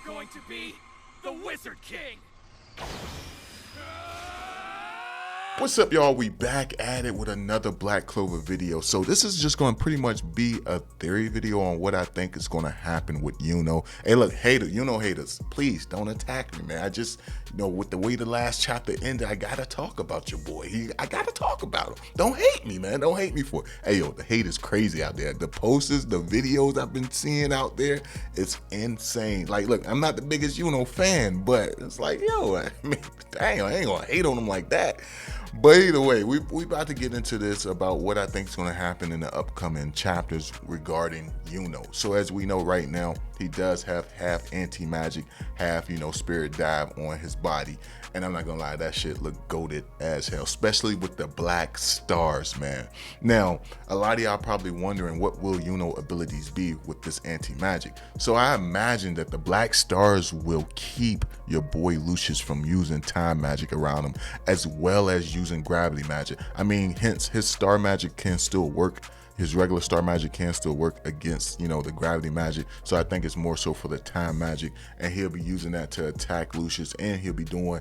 going to be the Wizard King! What's up, y'all? We back at it with another Black Clover video. So this is just going to pretty much be a theory video on what I think is going to happen with Yuno. Hey, look, Yuno haters, please don't attack me, man. I just, with the way the last chapter ended, I got to talk about your boy. I got to talk about him. Don't hate me, man. Don't hate me for it. Hey, yo, the hate is crazy out there. The posters, the videos I've been seeing out there, it's insane. Like, look, I'm not the biggest Yuno fan, but it's like, yo, I mean, dang, I ain't going to hate on him like that. But either way, we about to get into this about what I think is going to happen in the upcoming chapters regarding Yuno. So as we know right now, he does have half anti-magic, half, spirit dive on his body. And I'm not going to lie, that shit look goated as hell, especially with the black stars, man. Now, a lot of y'all probably wondering what will Yuno abilities be with this anti-magic. So I imagine that the black stars will keep your boy Lucius from using time magic around him, as well as using gravity magic. I mean, hence his star magic can still work. His regular star magic can still work against, the gravity magic. So I think it's more so for the time magic, and he'll be using that to attack Lucius, and he'll be doing,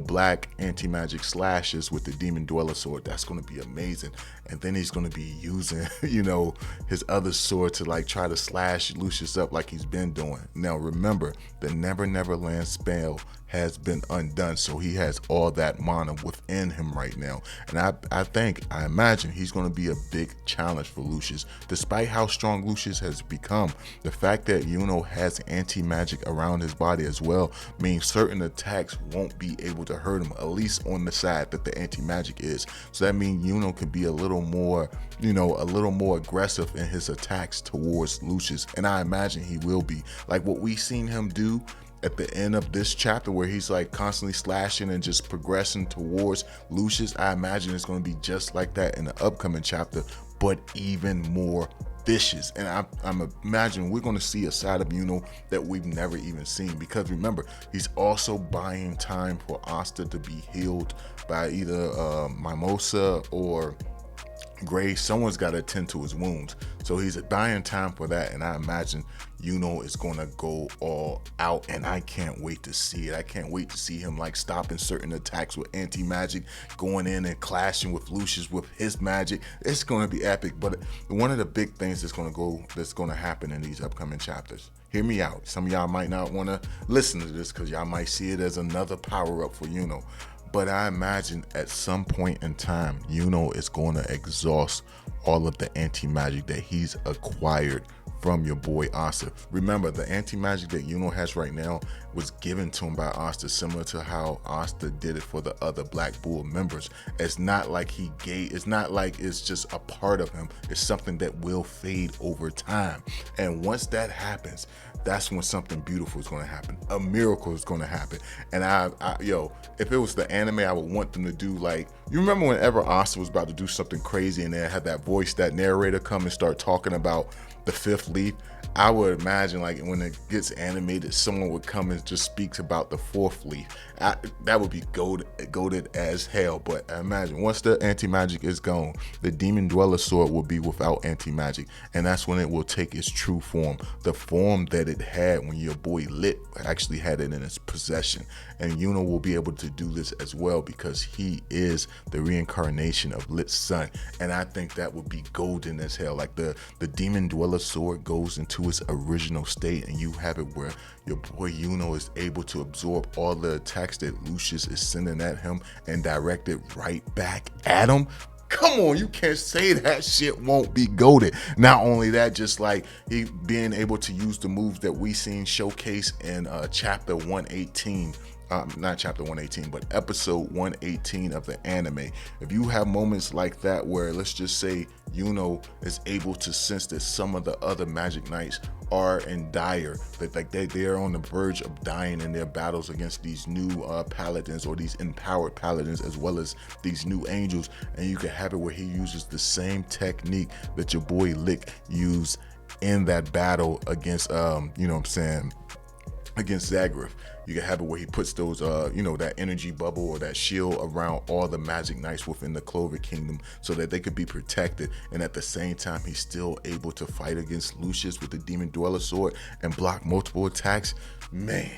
black anti-magic slashes with the Demon Dweller sword. That's going to be amazing. And then he's going to be using, his other sword to like try to slash Lucius up like he's been doing. Now remember, the Never Never Land spell has been undone, so he has all that mana within him right now. And I imagine he's going to be a big challenge for Lucius. Despite how strong Lucius has become, the fact that Yuno has anti-magic around his body as well means certain attacks won't be able to hurt him, at least on the side that the anti-magic is. So that means Yuno can be a little more, a little more aggressive in his attacks towards Lucius. And I imagine he will be. Like what we seen him do at the end of this chapter, where he's like constantly slashing and just progressing towards Lucius, I imagine it's going to be just like that in the upcoming chapter, but even more vicious. And I'm imagining we're going to see a side of Yuno that we've never even seen, because remember, he's also buying time for Asta to be healed by either Mimosa or Grace. Someone's got to attend to his wounds, so he's buying time for that. And I imagine Yuno is going to go all out, and I can't wait to see it. I can't wait to see him like stopping certain attacks with anti-magic, going in and clashing with Lucius with his magic. It's going to be epic. But one of the big things that's going to happen in these upcoming chapters, hear me out, some of y'all might not want to listen to this because y'all might see it as another power-up for Yuno, but I imagine at some point in time, Yuno is going to exhaust all of the anti-magic that he's acquired from your boy Asta. Remember, the anti-magic that Yuno has right now was given to him by Asta, similar to how Asta did it for the other Black Bull members. It's not like it's not like it's just a part of him. It's something that will fade over time. And once that happens, that's when something beautiful is going to happen. A miracle is going to happen. And if it was the anime, I would want them to do like, you remember whenever Asta was about to do something crazy and they had that voice, that narrator come and start talking about the fifth leaf? I would imagine like when it gets animated, someone would come and just speaks about the fourth leaf. That would be goated as hell. But I imagine once the anti-magic is gone, the Demon Dweller sword will be without anti-magic, and that's when it will take its true form, the form that it had when your boy Lit actually had it in its possession. And Yuno will be able to do this as well, because he is the reincarnation of Lit's son, and I think that would be golden as hell. Like the Demon Dweller sword goes into its original state, and you have it where your boy Yuno is able to absorb all the attacks that Lucius is sending at him and direct it right back at him. Come on, you can't say that shit won't be goated. Not only that, just like he being able to use the moves that we seen showcase in chapter 118. Not chapter 118, but episode 118 of the anime. If you have moments like that where, let's just say, Yuno is able to sense that some of the other Magic Knights are in dire, that like they are on the verge of dying in their battles against these new paladins, or these empowered paladins, as well as these new angels, and you can have it where he uses the same technique that your boy Lick used in that battle against against Zagreb. You can have it where he puts those, that energy bubble or that shield around all the magic knights within the Clover Kingdom so that they could be protected. And at the same time, he's still able to fight against Lucius with the Demon Dweller sword and block multiple attacks. Man,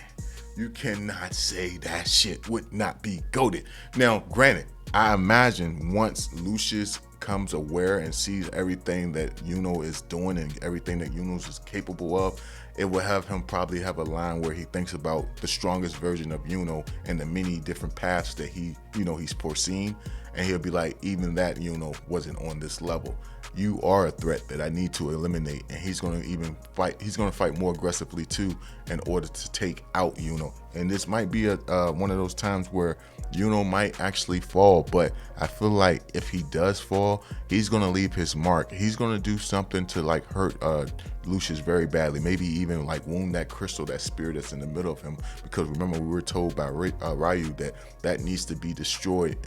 you cannot say that shit would not be goated. Now, granted, I imagine once Lucius comes aware and sees everything that Yuno is doing and everything that Yuno is capable of, it will have him probably have a line where he thinks about the strongest version of Yuno and the many different paths that he's foreseen, and he'll be like, even that Yuno wasn't on this level. You are a threat that I need to eliminate, and he's going to even fight. He's going to fight more aggressively too in order to take out Yuno. And this might be one of those times where Yuno might actually fall, but I feel like if he does fall, he's going to leave his mark. He's going to do something to like hurt Lucius very badly, maybe even like wound that crystal, that spear that's in the middle of him, because remember we were told by Ryu that needs to be destroyed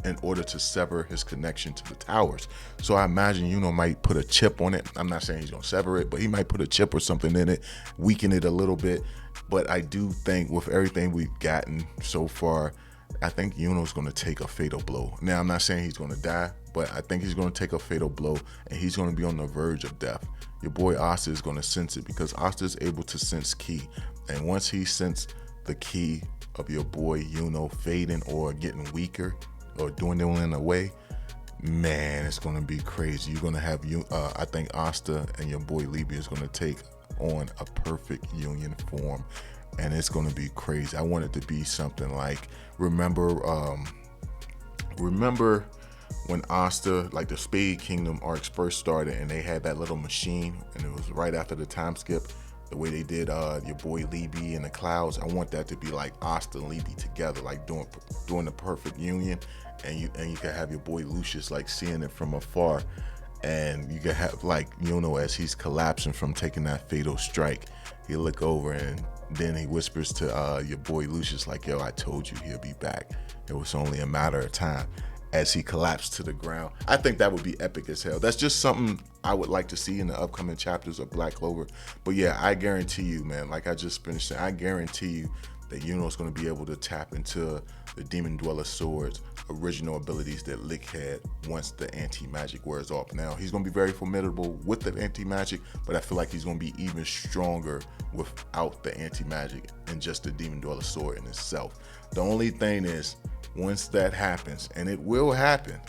in order to sever his connection to the towers. So I imagine Yuno might put a chip on it. I'm not saying he's going to sever it, but he might put a chip or something in it, weaken it a little bit. But I do think with everything we've gotten so far, I think Yuno's going to take a fatal blow. Now, I'm not saying he's going to die, but I think he's going to take a fatal blow, and he's going to be on the verge of death. Your boy Asta is going to sense it, because Asta is able to sense ki. And once he senses the ki of your boy Yuno fading or getting weaker or dwindling away, man, it's going to be crazy. You're going to have, I think Asta and your boy Libya is going to take on a perfect union form, and it's going to be crazy. I want it to be something like, remember when Asta, like the Spade Kingdom arcs first started, and they had that little machine, and it was right after the time skip, the way they did your boy Libby in the clouds. I want that to be like Asta and Libby together, like doing the perfect union, and you can have your boy Lucius like seeing it from afar, and you can have like Yuno as he's collapsing from taking that fatal strike. He'll look over and then he whispers to your boy Lucius like, yo, I told you he'll be back. It was only a matter of time, as he collapsed to the ground. I think that would be epic as hell. That's just something I would like to see in the upcoming chapters of Black Clover. But yeah, I guarantee you, man, like I just finished saying, I guarantee you that Yuno's going to be able to tap into the Demon Dweller Sword's original abilities that Lick had once the anti-magic wears off. Now, he's going to be very formidable with the anti-magic, but I feel like he's going to be even stronger without the anti-magic and just the Demon Dweller Sword in itself. The only thing is, once that happens, and it will happen,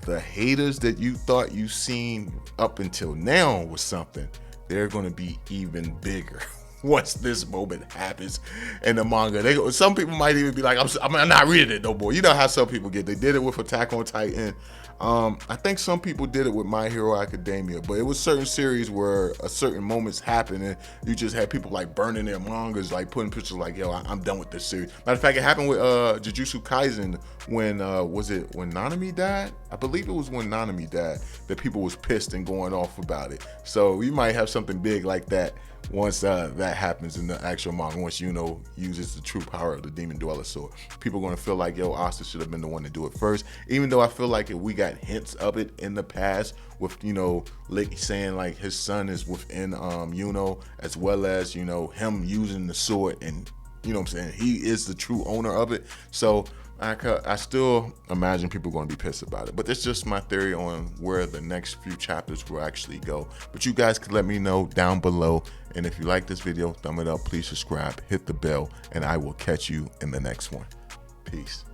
the haters that you thought you seen up until now was something, they're going to be even bigger once this moment happens in the manga. Some people might even be like, I'm not reading it no more. You know how some people get. They did it with Attack on Titan. I think some people did it with My Hero Academia, but it was certain series where a certain moments happened and you just had people like burning their mangas, like putting pictures like, yo, I'm done with this series. Matter of fact, it happened with Jujutsu Kaisen when Nanami died? I believe it was when Nanami died that people was pissed and going off about it. So you might have something big like that once that happens in the actual manga, once Yuno uses the true power of the Demon Dweller Sword. People are going to feel like, yo, Asta should have been the one to do it first, even though I feel like we got hints of it in the past with, Lick saying like his son is within Yuno, as well as, him using the sword, and, he is the true owner of it. So I still imagine people are going to be pissed about it, but that's just my theory on where the next few chapters will actually go. But you guys can let me know down below, and if you like this video, thumb it up, please subscribe, hit the bell, and I will catch you in the next one. Peace.